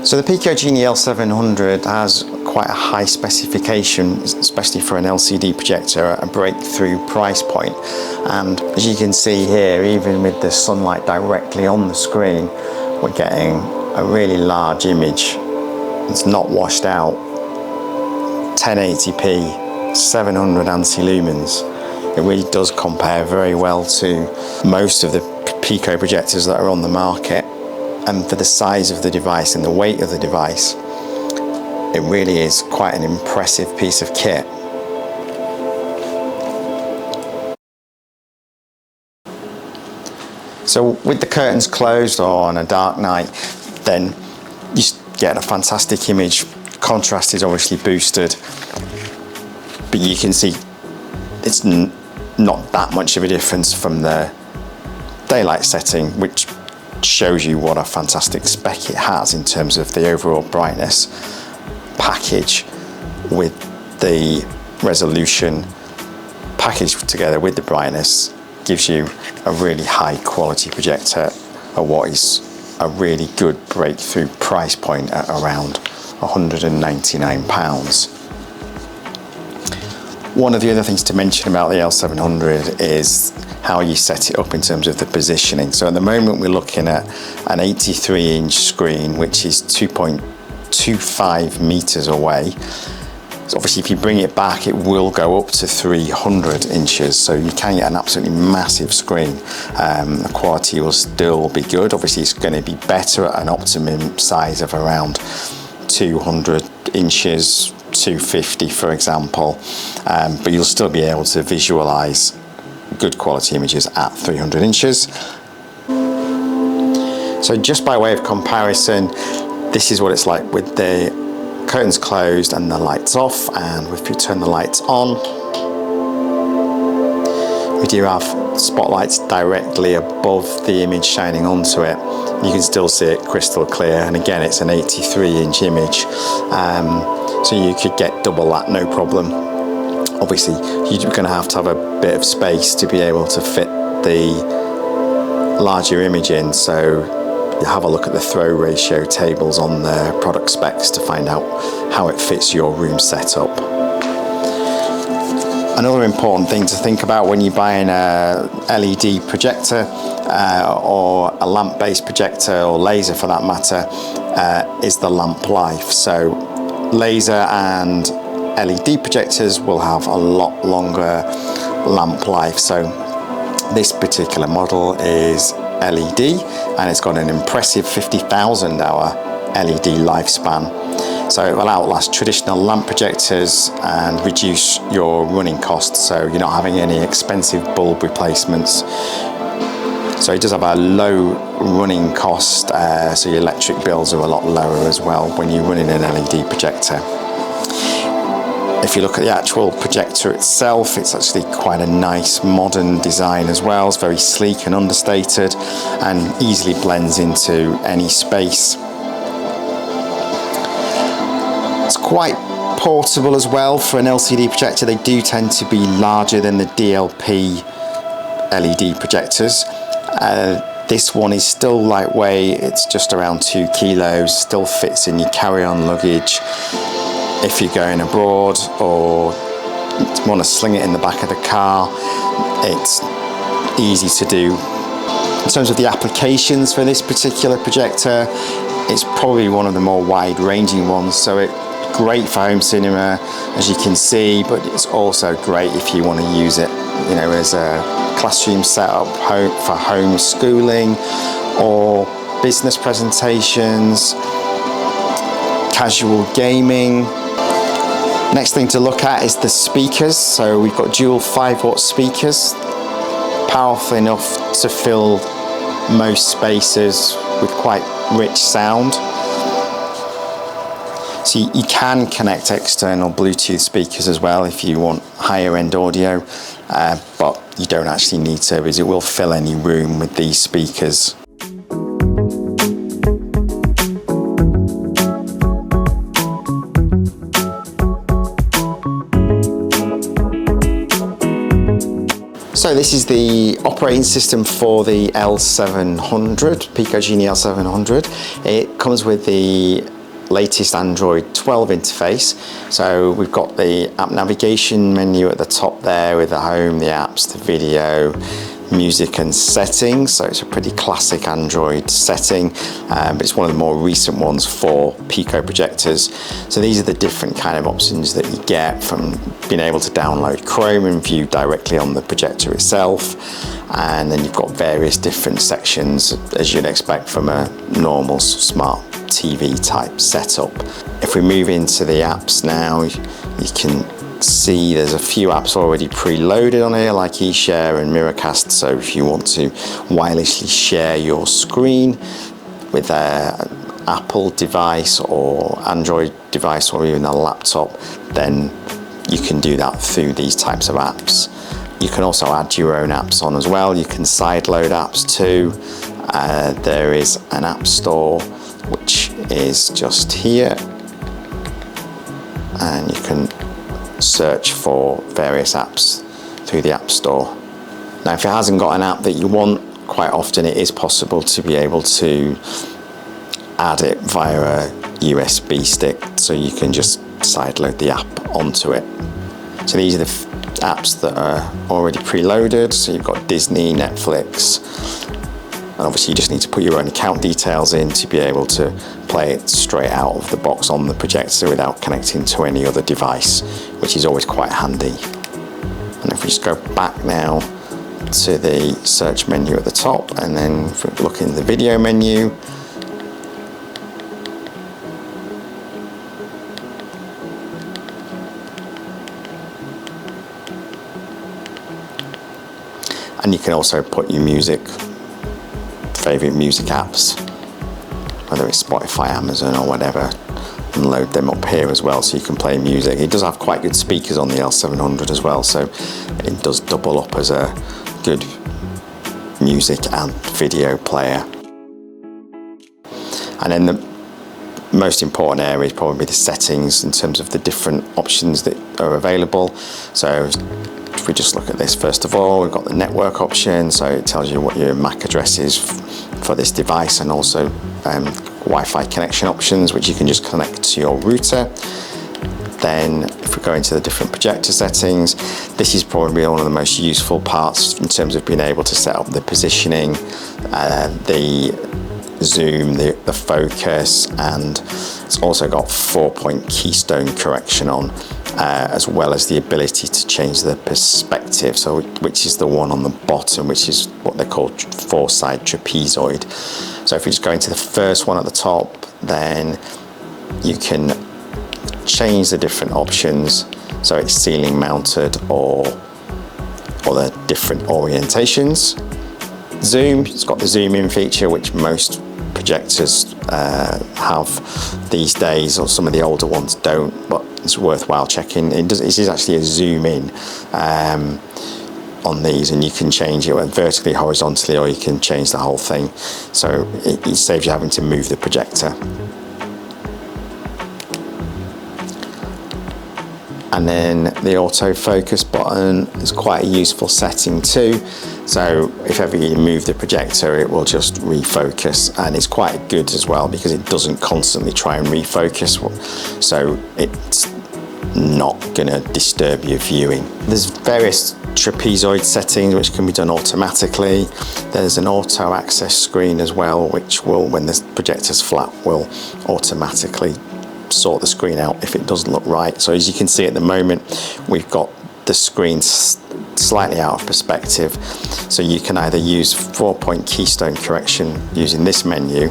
So the Pico Genie L700 has quite a high specification, especially for an LCD projector at a breakthrough price point. And as you can see here, even with the sunlight directly on the screen, we're getting a really large image. It's not washed out. 1080p, 700 anti-lumens. It really does compare very well to most of the Pico projectors that are on the market. And for the size of the device and the weight of the device, it really is quite an impressive piece of kit. So with the curtains closed or on a dark night, then you get a fantastic image. Contrast is obviously boosted, but you can see it's not that much of a difference from the daylight setting, which shows you what a fantastic spec it has in terms of the overall brightness package with the resolution packaged together with the brightness gives you a really high quality projector at what is a really good breakthrough price point at around £199. One of the other things to mention about the L700 is how you set it up in terms of the positioning. So at the moment we're looking at an 83-inch screen, which is 2.25 meters away. So obviously if you bring it back, it will go up to 300 inches, so you can get an absolutely massive screen. The quality will still be good. Obviously it's going to be better at an optimum size of around 200 inches, 250 for example, but you'll still be able to visualize good quality images at 300 inches. So just by way of comparison, this is what it's like with the curtains closed and the lights off, and if you turn the lights on, we do have spotlights directly above the image shining onto it. You can still see it crystal clear, and again it's an 83-inch image, so you could get double that no problem. Obviously you're going to have a bit of space to be able to fit the larger image in, so you have a look at the throw ratio tables on the product specs to find out how it fits your room setup. Another important thing to think about when you're buying a LED projector or a lamp-based projector or laser for that matter is the lamp life. So laser and LED projectors will have a lot longer lamp life. So this particular model is LED and it's got an impressive 50,000 hour LED lifespan. So it will outlast traditional lamp projectors and reduce your running costs, so you're not having any expensive bulb replacements. So it does have a low running cost, so your electric bills are a lot lower as well when you're running an LED projector. If you look at the actual projector itself, it's actually quite a nice modern design as well. It's very sleek and understated and easily blends into any space. It's quite portable as well for an LCD projector. They do tend to be larger than the DLP LED projectors. This one is still lightweight. It's just around 2 kilos, still fits in your carry-on luggage if you're going abroad or want to sling it in the back of the car. It's easy to do. In terms of the applications for this particular projector, it's probably one of the more wide-ranging ones. So it's great for home cinema, as you can see, but it's also great if you want to use it, you know, as a classroom setup for home schooling or business presentations, casual gaming. Next thing to look at is the speakers. So we've got dual 5-watt speakers, powerful enough to fill most spaces with quite rich sound. So you can connect external Bluetooth speakers as well if you want higher end audio, but you don't actually need to, because it will fill any room with these speakers. So this is the operating system for the L700, Pico Genie L700. It comes with the latest Android 12 interface. So we've got the app navigation menu at the top there with the home, the apps, the video, music and settings. So it's a pretty classic Android setting, but it's one of the more recent ones for Pico projectors. So these are the different kind of options that you get, from being able to download Chrome and view directly on the projector itself. And then you've got various different sections, as you'd expect from a normal smart TV type setup. If we move into the apps now, you can see there's a few apps already preloaded on here, like eShare and Miracast. So if you want to wirelessly share your screen with an Apple device or Android device or even a laptop, then you can do that through these types of apps. You can also add your own apps on as well. You can sideload apps too. There is an app store which is just here, and you can search for various apps through the App Store. Now, if it hasn't got an app that you want, quite often it is possible to be able to add it via a USB stick, so you can just sideload the app onto it. So these are the apps that are already preloaded. So you've got Disney, Netflix, and obviously you just need to put your own account details in to be able to play it straight out of the box on the projector without connecting to any other device, which is always quite handy. And if we just go back now to the search menu at the top, and then if we look in the video menu, and you can also put your favorite music apps, whether it's Spotify, Amazon or whatever, and load them up here as well, so you can play music. It does have quite good speakers on the L700 as well, so it does double up as a good music and video player. And then the most important area is probably the settings in terms of the different options that are available. So if we just look at this, first of all, we've got the network option, so it tells you what your MAC address is for this device, and also Wi-Fi connection options, which you can just connect to your router. Then if we go into the different projector settings, this is probably one of the most useful parts in terms of being able to set up the positioning, the zoom, the focus, and it's also got 4-point keystone correction on, as well as the ability to change the perspective, so which is the one on the bottom, which is what they call four-side trapezoid. So if we just go into the first one at the top, then you can change the different options, so it's ceiling mounted or the different orientations. Zoom, it's got the zoom in feature, which most projectors have these days, or some of the older ones don't, but it's worthwhile checking. It is actually a zoom in on these, and you can change it vertically, horizontally, or you can change the whole thing, so it saves you having to move the projector. And then the autofocus button is quite a useful setting too. So if ever you move the projector, it will just refocus, and it's quite good as well because it doesn't constantly try and refocus, so it's not gonna disturb your viewing. There's various trapezoid settings which can be done automatically. There's an auto access screen as well, which will, when the projector's flat, will automatically sort the screen out if it doesn't look right. So as you can see at the moment, we've got the screen slightly out of perspective, so you can either use 4-point keystone correction using this menu,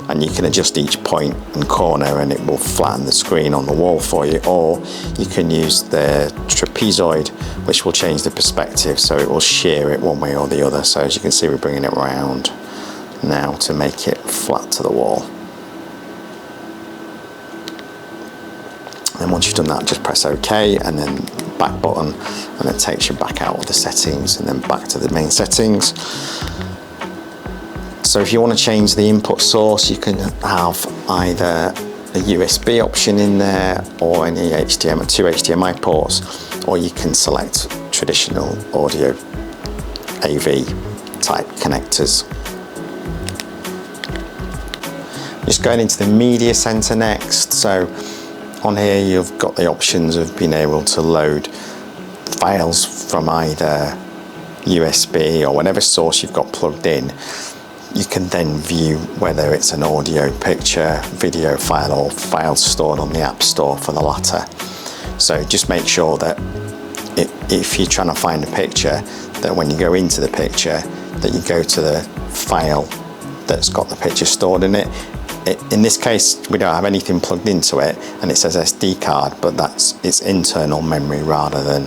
and you can adjust each point and corner and it will flatten the screen on the wall for you, or you can use the trapezoid, which will change the perspective, so it will shear it one way or the other. So as you can see, we're bringing it around now to make it flat to the wall. And once you've done that, just press OK, and then back button, and it takes you back out of the settings and then back to the main settings. So if you want to change the input source, you can have either a USB option in there or any HDMI, 2 HDMI ports, or you can select traditional audio AV type connectors. Just going into the media center next. So on here you've got the options of being able to load files from either USB or whatever source you've got plugged in. You can then view whether it's an audio, picture, video file, or files stored on the App Store for the latter. So just make sure that if you're trying to find a picture, that when you go into the picture, that you go to the file that's got the picture stored in it. In this case, we don't have anything plugged into it, and it says SD card, but it's internal memory rather than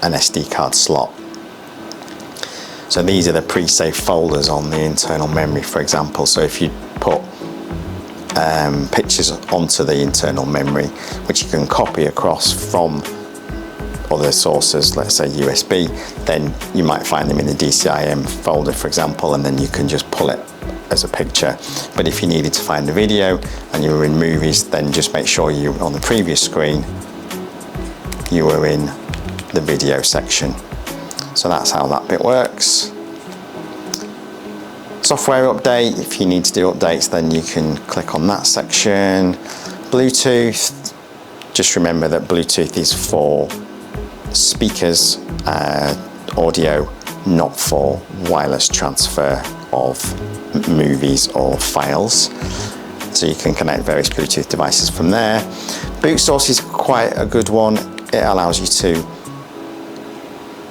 an SD card slot. So these are the pre-saved folders on the internal memory, for example. So if you put pictures onto the internal memory, which you can copy across from other sources, let's say USB, then you might find them in the DCIM folder, for example, and then you can just pull it as a picture. But if you needed to find a video and you were in movies, then just make sure you, on the previous screen, you were in the video section. So that's how that bit works. Software update, if you need to do updates, then you can click on that section. Bluetooth, just remember that Bluetooth is for speakers, audio, not for wireless transfer of movies or files. So you can connect various Bluetooth devices from there. Boot source is quite a good one. It allows you to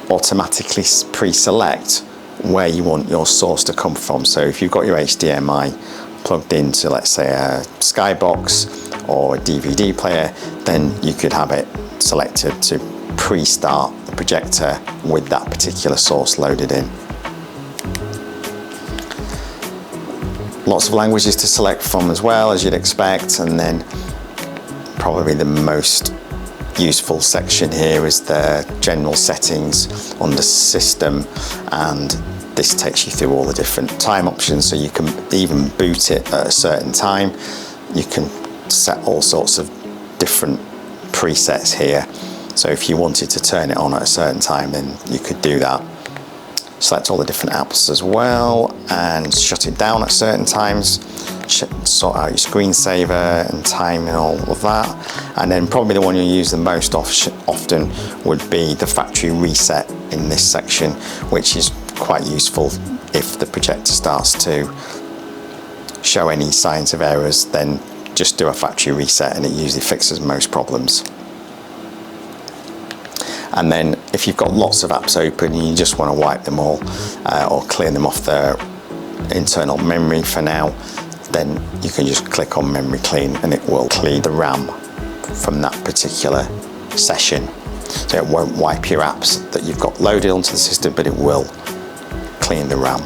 automatically pre-select where you want your source to come from. So if you've got your HDMI plugged into, let's say, a Skybox or a DVD player, then you could have it selected to pre-start the projector with that particular source loaded in. Lots of languages to select from as well, as you'd expect, and then probably the most useful section here is the general settings under system, and this takes you through all the different time options, so you can even boot it at a certain time. You can set all sorts of different presets here, so if you wanted to turn it on at a certain time, then you could do that. Select all the different apps as well and shut it down at certain times. Sort out your screensaver and time and all of that. And then probably the one you'll use the most often would be the factory reset in this section, which is quite useful if the projector starts to show any signs of errors. Then just do a factory reset and it usually fixes most problems. And then if you've got lots of apps open and you just want to wipe them all or clear them off their internal memory for now, then you can just click on memory clean and it will clear the RAM from that particular session. So it won't wipe your apps that you've got loaded onto the system, but it will clean the RAM.